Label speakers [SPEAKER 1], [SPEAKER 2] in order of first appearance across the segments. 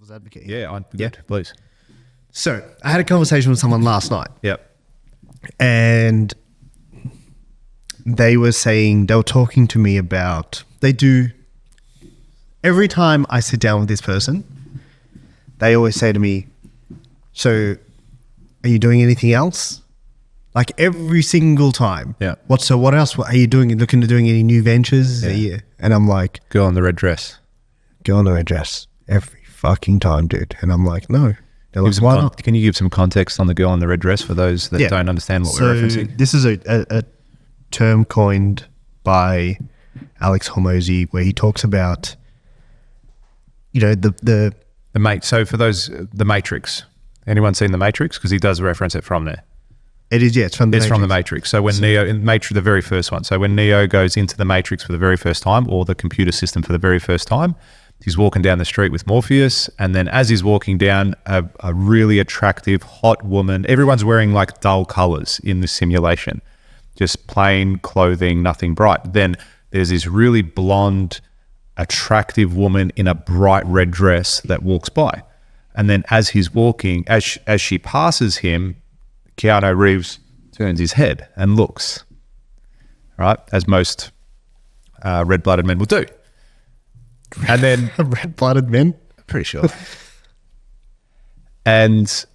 [SPEAKER 1] devil's advocate here.
[SPEAKER 2] Yeah, good, please.
[SPEAKER 1] So I had a conversation with someone last night.
[SPEAKER 2] Yep.
[SPEAKER 1] And they were talking to me about, every time I sit down with this person, they always say to me, so are you doing anything else? Like every single time.
[SPEAKER 2] Yeah.
[SPEAKER 1] What else? What are you doing? Looking to doing any new ventures?
[SPEAKER 2] Yeah.
[SPEAKER 1] And I'm like,
[SPEAKER 2] Girl in the red dress.
[SPEAKER 1] Girl in the red dress every fucking time, dude. And I'm like, no. They're like, why not?
[SPEAKER 2] Can you give some context on the girl in the red dress for those that don't understand what we're referencing?
[SPEAKER 1] This is a term coined by Alex Hormozy where he talks about, the
[SPEAKER 2] So for those, the Matrix. Anyone seen the Matrix? Because he does reference it from there.
[SPEAKER 1] It is, yeah. It's from the
[SPEAKER 2] Matrix. So when Neo, in Matrix, the very first one. So when Neo goes into the Matrix for the very first time, or the computer system for the very first time, he's walking down the street with Morpheus. And then as he's walking down, a really attractive, hot woman, everyone's wearing like dull colors in the simulation, just plain clothing, nothing bright. Then there's this really blonde, attractive woman in a bright red dress that walks by. And then as he's walking, as she passes him, Keanu Reeves turns his head and looks, right, as most red-blooded men will do. And then...
[SPEAKER 1] Red-blooded men?
[SPEAKER 2] Pretty sure. And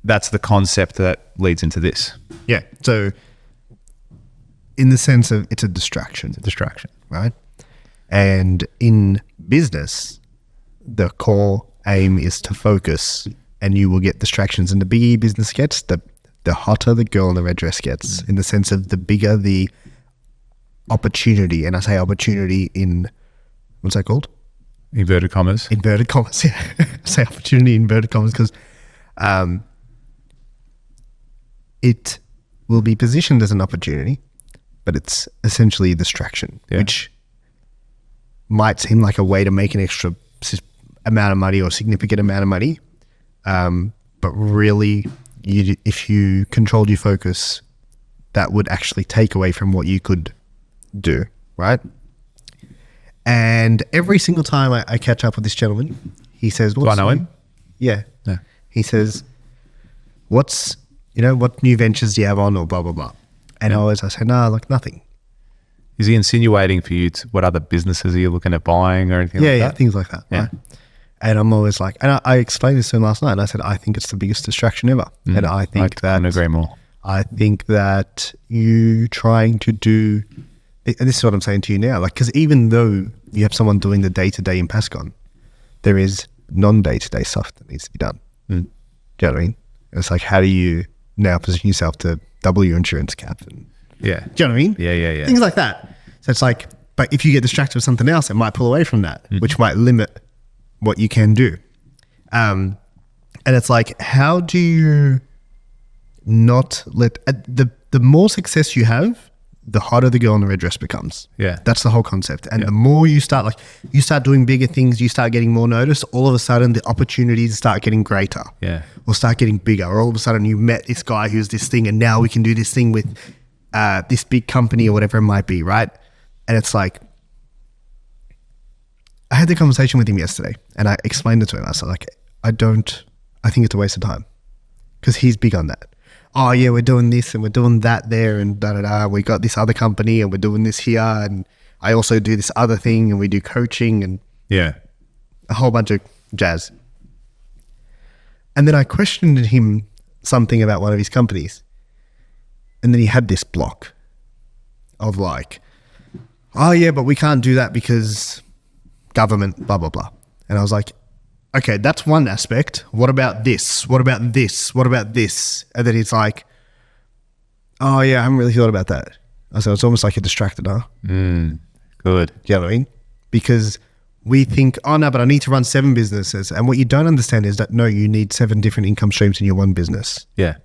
[SPEAKER 2] that's the concept that leads into this.
[SPEAKER 1] Yeah. So in the sense of it's a distraction.
[SPEAKER 2] It's a distraction.
[SPEAKER 1] Right? And in business, the core aim is to focus and you will get distractions. And the bigger your business gets, the hotter the girl in the red dress gets, in the sense of the bigger the opportunity. And I say opportunity in, what's that called?
[SPEAKER 2] Inverted commas.
[SPEAKER 1] Inverted commas, yeah. I say opportunity in inverted commas because it will be positioned as an opportunity, but it's essentially a distraction, which might seem like a way to make an extra amount of money or significant amount of money. But really, if you controlled your focus, that would actually take away from what you could do, right? And every single time I catch up with this gentleman, he says,
[SPEAKER 2] do I know him?
[SPEAKER 1] Yeah. He says, what new ventures do you have on, or blah, blah, blah. And I say, no, like nothing.
[SPEAKER 2] Is he insinuating for you what other businesses are you looking at buying or anything like that?
[SPEAKER 1] Yeah, things like that.
[SPEAKER 2] Yeah.
[SPEAKER 1] Right? And I'm always like, and I explained this to him last night, and I said, I think it's the biggest distraction ever. And I couldn't
[SPEAKER 2] agree more.
[SPEAKER 1] I think that you trying to do, and this is what I'm saying to you now, like, because even though you have someone doing the day-to-day in Pascon, there is non-day-to-day stuff that needs to be done. Do you know what I mean? It's like, how do you now position yourself to double your insurance cap? And, do you know what I mean?
[SPEAKER 2] Yeah.
[SPEAKER 1] Things like that. So it's like, but if you get distracted with something else, it might pull away from that, which might limit what you can do. And it's like, how do you not let, the more success you have, the hotter the girl in the red dress becomes.
[SPEAKER 2] Yeah.
[SPEAKER 1] That's the whole concept. And the more you start, you start doing bigger things, you start getting more notice, all of a sudden the opportunities start getting greater.
[SPEAKER 2] Yeah.
[SPEAKER 1] Or start getting bigger. Or all of a sudden you met this guy who's this thing, and now we can do this thing with this big company or whatever it might be, right? And it's like, I had the conversation with him yesterday and I explained it to him. I said, like, I think it's a waste of time, because he's big on that. Oh yeah, we're doing this and we're doing that there and da-da-da. We got this other company and we're doing this here. And I also do this other thing and we do coaching and a whole bunch of jazz. And then I questioned him something about one of his companies. And then he had this block of like, oh yeah, but we can't do that because government, blah, blah, blah. And I was like, okay, that's one aspect. What about this? What about this? What about this? And then he's like, oh yeah, I haven't really thought about that. I said, it's almost like you're distracted, huh?
[SPEAKER 2] Good.
[SPEAKER 1] Do you know what I mean? Because we think, oh no, but I need to run 7 businesses. And what you don't understand is that, no, you need 7 different income streams in your one business.
[SPEAKER 2] Yeah.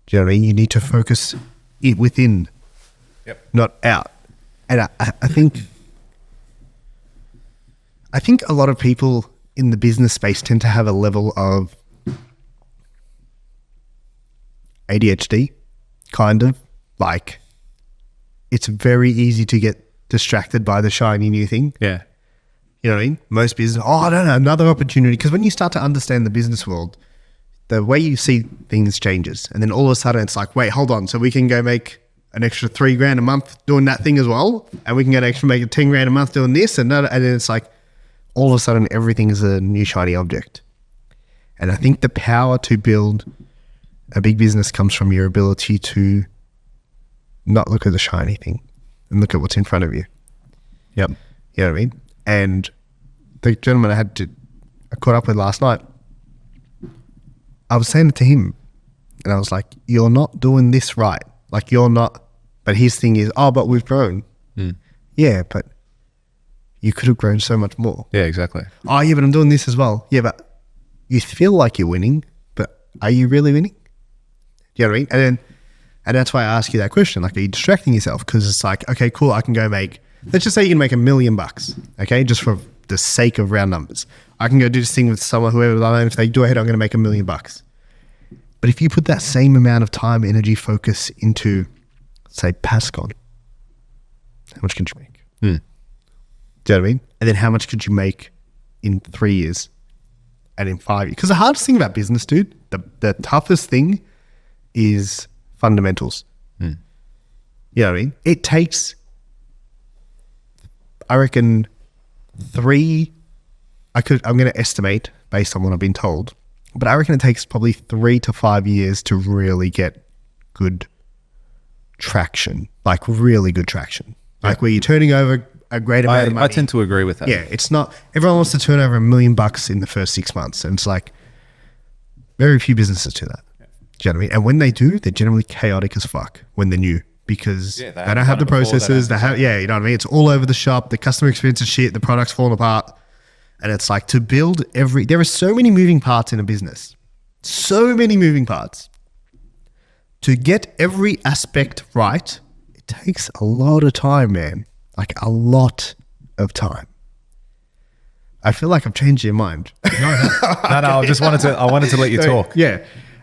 [SPEAKER 1] Do you know what I mean? You need to focus it within, not out. And I think a lot of people in the business space tend to have a level of ADHD, kind of. Like, it's very easy to get distracted by the shiny new thing.
[SPEAKER 2] Yeah.
[SPEAKER 1] You know what I mean? Most business, I don't know, another opportunity. Because when you start to understand the business world, the way you see things changes. And then all of a sudden it's like, wait, hold on. So we can go make an extra $3,000 a month doing that thing as well. And we can go extra make $10,000 a month doing this. And then it's like, all of a sudden everything is a new shiny object. And I think the power to build a big business comes from your ability to not look at the shiny thing and look at what's in front of you.
[SPEAKER 2] Yep.
[SPEAKER 1] You know what I mean? And the gentleman I caught up with last night, I was saying it to him and I was like, you're not doing this right. Like you're not, but his thing is, oh, but we've grown. Yeah, but you could have grown so much more.
[SPEAKER 2] Yeah, exactly.
[SPEAKER 1] Oh yeah, but I'm doing this as well. Yeah, but you feel like you're winning, but are you really winning? Do you know what I mean? And that's why I ask you that question. Like, are you distracting yourself? Because it's like, okay, cool, I can go make, let's just say you can make $1 million, okay? Just for the sake of round numbers. I can go do this thing with someone, whoever, if they do it, I'm going to make $1 million. But if you put that same amount of time, energy, focus into, say, Pascon, how much can you make? Do you know what I mean? And then how much could you make in 3 years and in 5 years? Because the hardest thing about business, dude, the toughest thing is fundamentals. You know what I mean? It takes, I reckon, I'm going to estimate based on what I've been told, but I reckon it takes probably 3 to 5 years to really get good traction, like really good traction. Like where you're turning over a great amount of money.
[SPEAKER 2] I tend to agree with that.
[SPEAKER 1] Yeah, it's not, everyone wants to turn over $1 million in the first 6 months. And it's like, very few businesses do that. Do you know what I mean? And when they do, they're generally chaotic as fuck when they're new because they don't have the processes. You know what I mean? It's all over the shop. The customer experience is shit. The product's falling apart. And it's like to build there are so many moving parts in a business. So many moving parts. To get every aspect right, it takes a lot of time, man. Like a lot of time. I feel like I've changed your mind.
[SPEAKER 2] No, I just wanted to let you talk.
[SPEAKER 1] Yeah.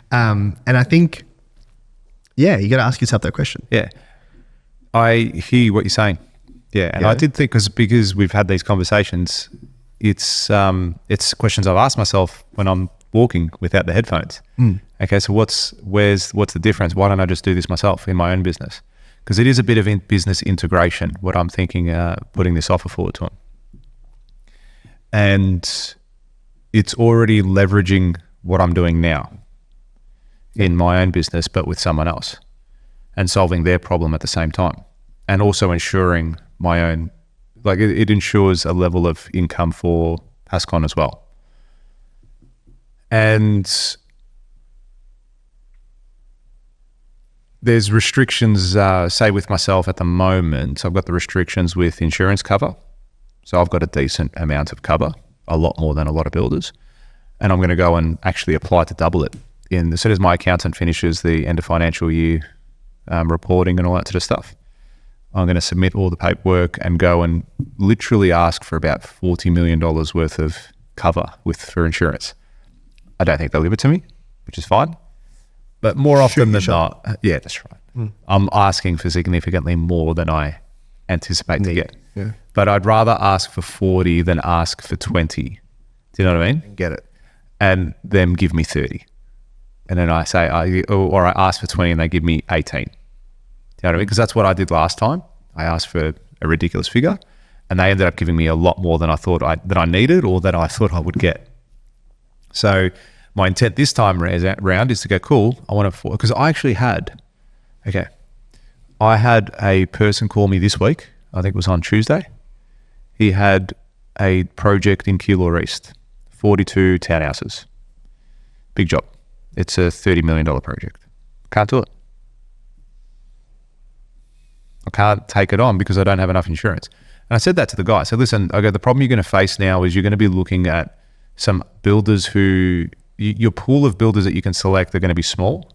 [SPEAKER 1] And I think, you got to ask yourself that question.
[SPEAKER 2] Yeah. I hear what you're saying. Yeah. And I did think because we've had these conversations, it's questions I've asked myself when I'm walking without the headphones. Okay. So what's the difference? Why don't I just do this myself in my own business? Because it is a bit of business integration, what I'm thinking, putting this offer forward to them. And it's already leveraging what I'm doing now in my own business, but with someone else and solving their problem at the same time. And also ensuring my own, like it ensures a level of income for Pascon as well. And there's restrictions, say with myself at the moment, I've got the restrictions with insurance cover. So I've got a decent amount of cover, a lot more than a lot of builders. And I'm going to go and actually apply to double it. As soon as my accountant finishes the end of financial year reporting and all that sort of stuff, I'm going to submit all the paperwork and go and literally ask for about $40 million worth of cover for insurance. I don't think they'll give it to me, which is fine. But more often than not, yeah, that's right. I'm asking for significantly more than I anticipate to get.
[SPEAKER 1] Yeah.
[SPEAKER 2] But I'd rather ask for 40 than ask for 20. Do you know what I mean?
[SPEAKER 1] Get it.
[SPEAKER 2] And them give me 30. And then I say, I ask for 20 and they give me 18. Do you know what I mean? Because that's what I did last time. I asked for a ridiculous figure and they ended up giving me a lot more than I thought that I needed or that I thought I would get. So my intent this time round is to go, cool, I want to, because I actually had a person call me this week. I think it was on Tuesday. He had a project in Keilor East, 42 townhouses. Big job. It's a $30 million project. Can't do it. I can't take it on because I don't have enough insurance. And I said that to the guy. I said, listen, the problem you're going to face now is you're going to be looking at some builders your pool of builders that you can select are going to be small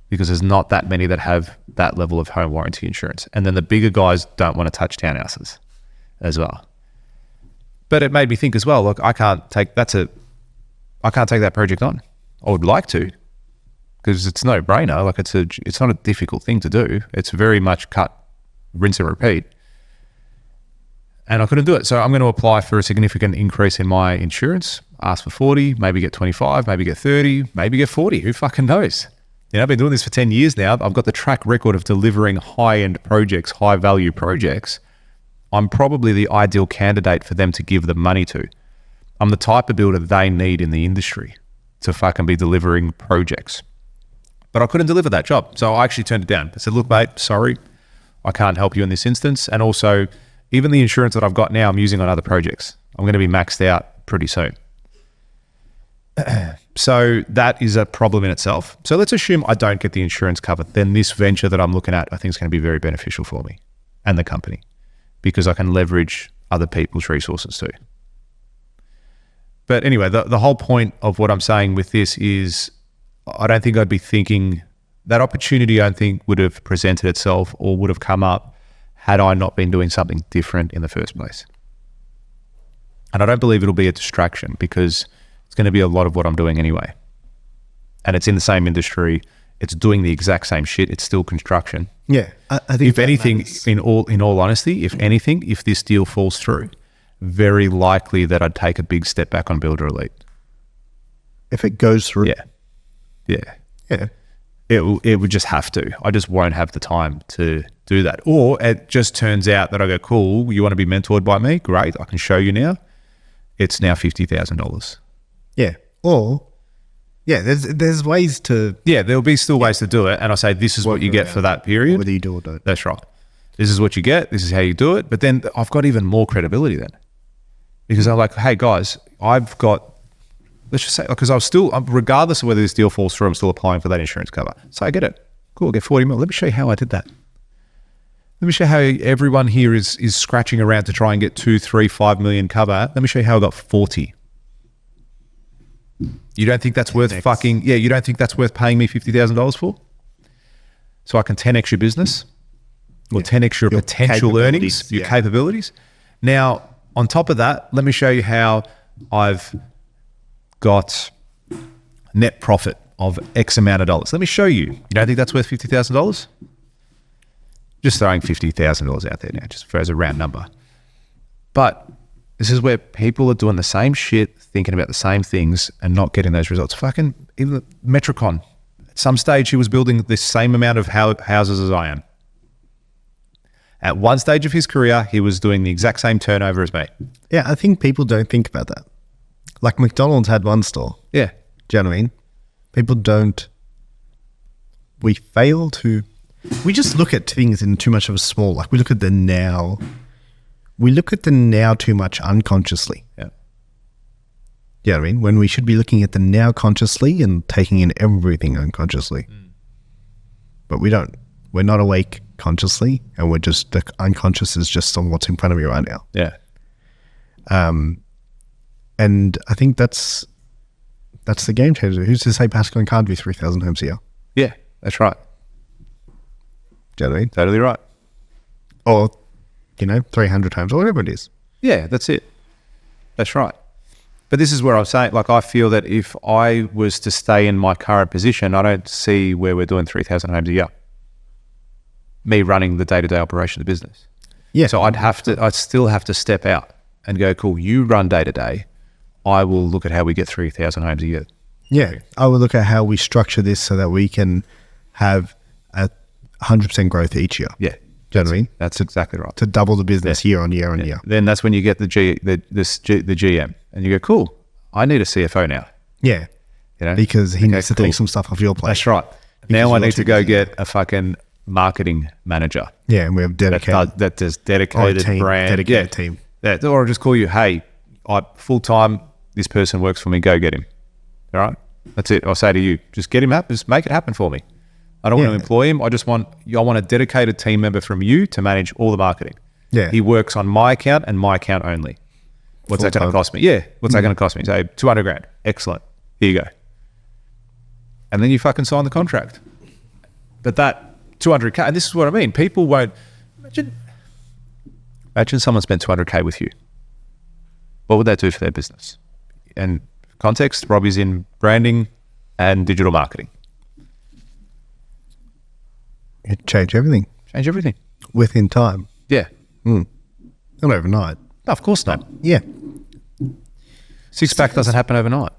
[SPEAKER 2] because there's not that many that have that level of home warranty insurance. And then the bigger guys don't want to touch townhouses as well. But it made me think as well, look, I can't take that project on. I would like to, because it's no brainer. Like it's not a difficult thing to do. It's very much cut, rinse and repeat. And I couldn't do it. So I'm going to apply for a significant increase in my insurance, ask for 40, maybe get 25, maybe get 30, maybe get 40. Who fucking knows? You know, I've been doing this for 10 years now. I've got the track record of delivering high-end projects, high-value projects. I'm probably the ideal candidate for them to give the money to. I'm the type of builder they need in the industry to fucking be delivering projects. But I couldn't deliver that job. So I actually turned it down. I said, look, mate, sorry, I can't help you in this instance. And also, even the insurance that I've got now, I'm using on other projects. I'm going to be maxed out pretty soon. So that is a problem in itself. So let's assume I don't get the insurance cover. Then this venture that I'm looking at, I think is going to be very beneficial for me and the company, because I can leverage other people's resources too. But anyway, the whole point of what I'm saying with this is I don't think I'd be thinking that opportunity, I don't think would have presented itself or would have come up had I not been doing something different in the first place. And I don't believe it'll be a distraction because it's going to be a lot of what I'm doing anyway. And it's in the same industry. It's doing the exact same shit. It's still construction.
[SPEAKER 1] Yeah. I think
[SPEAKER 2] if anything, in all honesty, if this deal falls through, very likely that I'd take a big step back on Builder Elite.
[SPEAKER 1] If it goes through.
[SPEAKER 2] Yeah. It would just have to. I just won't have the time to do that. Or it just turns out that I go, cool, you want to be mentored by me? Great, I can show you now. It's now $50,000.
[SPEAKER 1] Yeah. Or, yeah, there's ways to...
[SPEAKER 2] Yeah, there'll be still ways to do it. And I say, this is what you get for that period.
[SPEAKER 1] Whether you do or don't.
[SPEAKER 2] That's right. This is what you get. This is how you do it. But then I've got even more credibility then. Because I'm like, hey, guys, I've got... Let's just say, because I was still, regardless of whether this deal falls through, I'm still applying for that insurance cover. So I get it. Cool, get 40 mil. Let me show you how I did that. Let me show you how everyone here is scratching around to try and get 2, 3, 5 million cover. Let me show you how I got 40. You don't think that's worth you don't think that's worth paying me $50,000 for? So I can 10x your business or 10x your potential earnings, your capabilities. Now, on top of that, let me show you how I've got net profit of X amount of dollars. Let me show you. You don't think that's worth $50,000? Just throwing $50,000 out there now, just as a round number. But this is where people are doing the same shit, thinking about the same things and not getting those results. Fucking even Metricon. At some stage, he was building the same amount of houses as I am. At one stage of his career, he was doing the exact same turnover as me.
[SPEAKER 1] Yeah, I think people don't think about that. Like McDonald's had one store.
[SPEAKER 2] Yeah.
[SPEAKER 1] Do you know what I mean? People don't. We fail to. We just look at things in too much of a small. Like we look at the now. We look at the now too much unconsciously.
[SPEAKER 2] Yeah.
[SPEAKER 1] Do you know what I mean? When we should be looking at the now consciously and taking in everything unconsciously. But we don't. We're not awake consciously, and we're just, the unconscious is just on what's in front of you right now.
[SPEAKER 2] Yeah.
[SPEAKER 1] And I think that's the game changer. Who's to say Pascal can't do 3,000 homes a year?
[SPEAKER 2] Yeah, that's right.
[SPEAKER 1] Do you know what I mean?
[SPEAKER 2] Totally right.
[SPEAKER 1] Or, 300 homes or whatever it is.
[SPEAKER 2] Yeah, that's it. That's right. But this is where I'm saying, like, I feel that if I was to stay in my current position, I don't see where we're doing 3,000 homes a year. Me running the day-to-day operation of the business.
[SPEAKER 1] Yeah.
[SPEAKER 2] So I'd still have to step out and go, cool, you run day-to-day. I will look at how we get 3,000 homes a year.
[SPEAKER 1] Yeah. I will look at how we structure this so that we can have a 100% growth each year.
[SPEAKER 2] Yeah.
[SPEAKER 1] Do you know what I mean?
[SPEAKER 2] That's exactly right.
[SPEAKER 1] To double the business year on year on year.
[SPEAKER 2] Then that's when you get the GM and you go, cool, I need a CFO now.
[SPEAKER 1] Yeah. Because he needs to take some stuff off your plate.
[SPEAKER 2] That's right. Now I need to go get a fucking marketing manager.
[SPEAKER 1] Yeah, and we have dedicated.
[SPEAKER 2] That does dedicated brand.
[SPEAKER 1] Dedicated team.
[SPEAKER 2] Yeah. Or I'll just call you, hey, full-time, this person works for me, go get him. All right? That's it. I'll say to you, just get him up, just make it happen for me. I don't want to employ him. I want a dedicated team member from you to manage all the marketing.
[SPEAKER 1] Yeah.
[SPEAKER 2] He works on my account and my account only. What's that going to cost me? Yeah. What's that going to cost me? Say $200,000. Excellent. Here you go. And then you fucking sign the contract. But that $200K, and this is what I mean. People won't imagine someone spent $200K with you. What would that do for their business? And context, Robbie's in branding and digital marketing.
[SPEAKER 1] It changed everything.
[SPEAKER 2] Change everything.
[SPEAKER 1] Within time.
[SPEAKER 2] Yeah.
[SPEAKER 1] And Not overnight.
[SPEAKER 2] No, of course not.
[SPEAKER 1] Yeah.
[SPEAKER 2] Six-pack doesn't happen overnight.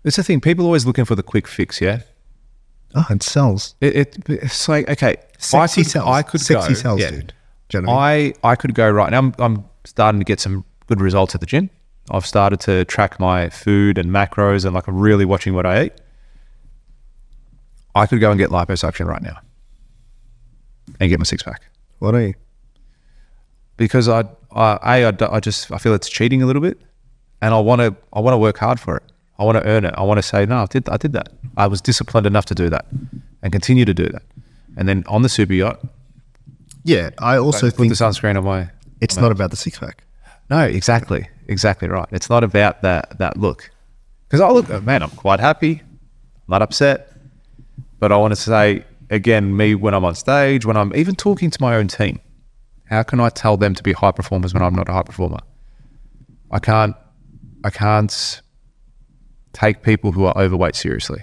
[SPEAKER 2] It's the thing. People are always looking for the quick fix, yeah?
[SPEAKER 1] Oh, it sells.
[SPEAKER 2] It's like, okay,
[SPEAKER 1] Sexy sells.
[SPEAKER 2] I could
[SPEAKER 1] Sexy
[SPEAKER 2] go,
[SPEAKER 1] sells,
[SPEAKER 2] yeah.
[SPEAKER 1] dude. Do you know what I mean?
[SPEAKER 2] I could go right now. I'm starting to get some good results at the gym. I've started to track my food and macros and like I'm really watching what I eat. I could go and get liposuction right now and get my six-pack.
[SPEAKER 1] Why don't you?
[SPEAKER 2] Because I feel it's cheating a little bit, and I want to work hard for it. I want to earn it. I want to say, no, I did that. I was disciplined enough to do that, and continue to do that. And then on the super yacht,
[SPEAKER 1] Yeah, I also
[SPEAKER 2] put
[SPEAKER 1] think
[SPEAKER 2] the sunscreen on my.
[SPEAKER 1] it's not about the six-pack.
[SPEAKER 2] No, exactly right. It's not about that look. Because I'm quite happy, not upset, but I want to say again, me when I'm on stage, when I'm even talking to my own team, how can I tell them to be high performers when I'm not a high performer? I can't take people who are overweight seriously.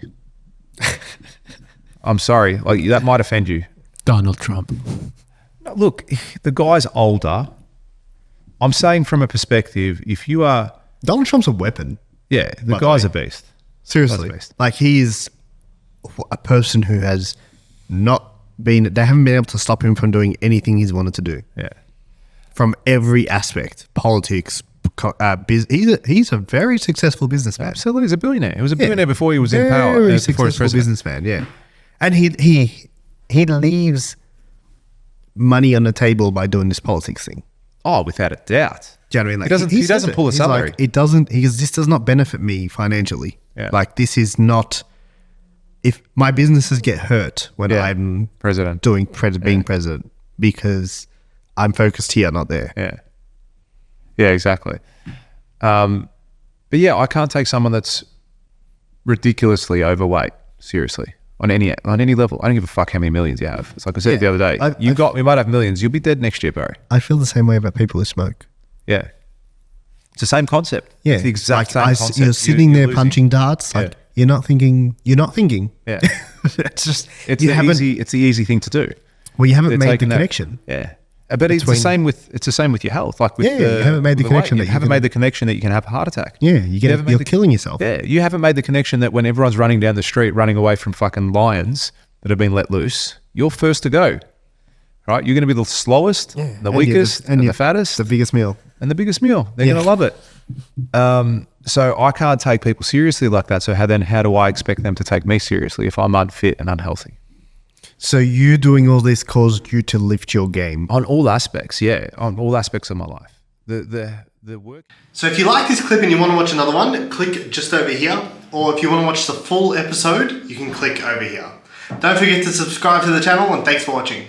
[SPEAKER 2] I'm sorry, like that might offend you.
[SPEAKER 3] Donald Trump.
[SPEAKER 2] No, look, the guy's older. I'm saying from a perspective, if you are,
[SPEAKER 1] Donald Trump's a weapon.
[SPEAKER 2] yeah, the
[SPEAKER 1] By the
[SPEAKER 2] guy's
[SPEAKER 1] way.
[SPEAKER 2] a beast.
[SPEAKER 1] Seriously.
[SPEAKER 2] Guy's a beast.
[SPEAKER 1] Like he is a person who has not been, they haven't been able to stop him from doing anything he's wanted to do.
[SPEAKER 2] Yeah.
[SPEAKER 1] From every aspect, politics, he's a very successful businessman.
[SPEAKER 2] Absolutely, he's a billionaire. He was a billionaire before he was in power.
[SPEAKER 1] Very
[SPEAKER 2] before he
[SPEAKER 1] successful
[SPEAKER 2] was president.
[SPEAKER 1] businessman, yeah. And he leaves money on the table by doing this politics thing.
[SPEAKER 2] Oh, without a doubt.
[SPEAKER 1] Do you know what I mean? Like,
[SPEAKER 2] he
[SPEAKER 1] says
[SPEAKER 2] doesn't
[SPEAKER 1] it.
[SPEAKER 2] pull a
[SPEAKER 1] He's
[SPEAKER 2] salary.
[SPEAKER 1] Like, it doesn't. This does not benefit me financially.
[SPEAKER 2] Yeah.
[SPEAKER 1] Like this is not. If my businesses get hurt when
[SPEAKER 2] Yeah.
[SPEAKER 1] I'm
[SPEAKER 2] President.
[SPEAKER 1] doing being president because I'm focused here, not there.
[SPEAKER 2] Yeah, exactly. But yeah, I can't take someone that's ridiculously overweight seriously on any level. I don't give a fuck how many millions you have. It's like I said the other day. We might have millions. You'll be dead next year, bro.
[SPEAKER 1] I feel the same way about people who smoke.
[SPEAKER 2] Yeah. It's the same concept.
[SPEAKER 1] Yeah,
[SPEAKER 2] It's the exact same concept.
[SPEAKER 1] You're sitting there
[SPEAKER 2] losing.
[SPEAKER 1] punching darts. Like you're not thinking.
[SPEAKER 2] Yeah.
[SPEAKER 1] It's just
[SPEAKER 2] It's
[SPEAKER 1] you haven't.
[SPEAKER 2] the easy thing to do.
[SPEAKER 1] Well, you haven't
[SPEAKER 2] They're
[SPEAKER 1] made the
[SPEAKER 2] taking that-
[SPEAKER 1] connection.
[SPEAKER 2] Yeah. But it's the same with your health. Like with
[SPEAKER 1] Yeah, you haven't made the connection
[SPEAKER 2] weight.
[SPEAKER 1] that
[SPEAKER 2] You
[SPEAKER 1] you
[SPEAKER 2] haven't
[SPEAKER 1] can-
[SPEAKER 2] made the connection that you can have a heart attack.
[SPEAKER 1] Yeah,
[SPEAKER 2] haven't made
[SPEAKER 1] you're
[SPEAKER 2] the-
[SPEAKER 1] killing yourself.
[SPEAKER 2] Yeah, you haven't made the connection that when everyone's running down the street, running away from fucking lions that have been let loose, you're first to go. Right? You're going to be the slowest, the
[SPEAKER 1] And
[SPEAKER 2] weakest,
[SPEAKER 1] you're
[SPEAKER 2] the fattest,
[SPEAKER 1] the biggest meal.
[SPEAKER 2] and the biggest meal. They're going to love it. So I can't take people seriously like that. So how do I expect them to take me seriously if I'm unfit and unhealthy?
[SPEAKER 1] So you doing all this caused you to lift your game.
[SPEAKER 2] On all aspects, yeah. On all aspects of my life. The work.
[SPEAKER 1] So if you like this clip and you want to watch another one, click just over here. Or if you want to watch the full episode, you can click over here. Don't forget to subscribe to the channel and thanks for watching.